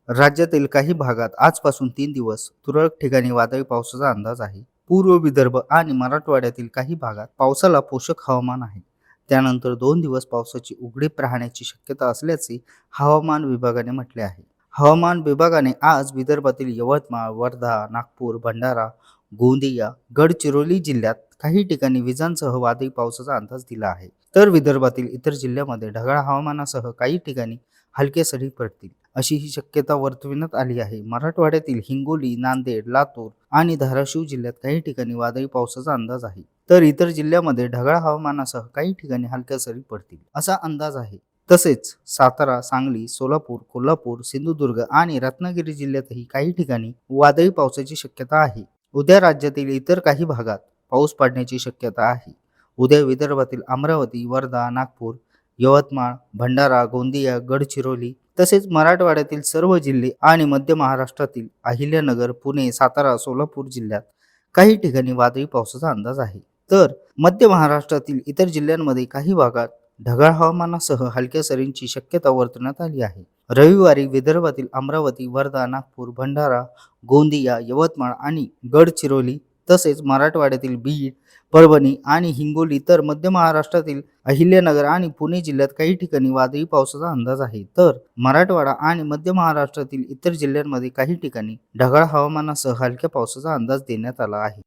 राज्यातील काही भागात आजपासून 3 दिवस तुरळक ठिकाणी वादळी पावसाचा अंदाज आहे. पूर्व विदर्भ आणि मराठवाड्यातील काही भागात पावसाला पोषक हवामान आहे. त्यानंतर 2 दिवस पावसाची उघडीप राहण्याची शक्यता असल्याचे हवामान विभागाने म्हटले आहे. हवामान विभागाने आज विदर्भातील यवतमाळ, वर्धा, नागपूर, भंडारा, गोंदिया, गडचिरोली जिल्ह्यात काही ठिकाणी विजांसह वादळी पावसाचा अंदाज दिला आहे. तर विदर्भातील इतर जिल्ह्यामध्ये ढगाळ हवामानासह काही ठिकाणी हलके सरी पडतील अशी ही शक्यता वर्तविण्यात आली आहे. मराठवाड्यातील हिंगोली, नांदेड, लातूर आणि धाराशिव जिल्ह्यात काही ठिकाणी वादळी पावसाचा अंदाज आहे. तर इतर जिल्ह्यामध्ये ढगाळ हवामानासह काही ठिकाणी हलक्या सरी पडतील असा अंदाज आहे. तसेच सातारा, सांगली, सोलापूर, कोल्हापूर, सिंधुदुर्ग आणि रत्नागिरी जिल्ह्यातही काही ठिकाणी वादळी पावसाची शक्यता आहे. उद्या राज्यातील इतर काही भागात पाऊस पडण्याची शक्यता आहे. उद्या विदर्भातील अमरावती, वर्धा, नागपूर, यवतमाळ, भंडारा, गोंदिया, गडचिरोली तसेच मराठवाड्यातील सर्व जिल्हे आणि मध्य महाराष्ट्रातील अहिल्यानगर, पुणे, सातारा, सोलापूर जिल्ह्यात काही ठिकाणी वादळी पावसाचा अंदाज आहे. तर मध्य महाराष्ट्रातील इतर जिल्ह्यांमध्ये काही भागात ढगाळ हवामानासह हलक्या सरींची शक्यता वर्तवण्यात आली आहे. रविवारी विदर्भातील अमरावती, वर्धा, नागपूर, भंडारा, गोंदिया, यवतमाळ आणि गडचिरोली तसेच मराठवाड्यातील बीड, परभणी आणि हिंगोली तर मध्य महाराष्ट्रातील अहिल्यानगर आणि पुणे जिल्ह्यात काही ठिकाणी वादळी पावसाचा अंदाज आहे. तर मराठवाडा आणि मध्य महाराष्ट्रातील इतर जिल्ह्यांमध्ये काही ठिकाणी ढगाळ हवामानासह हलक्या पावसाचा अंदाज देण्यात आला आहे.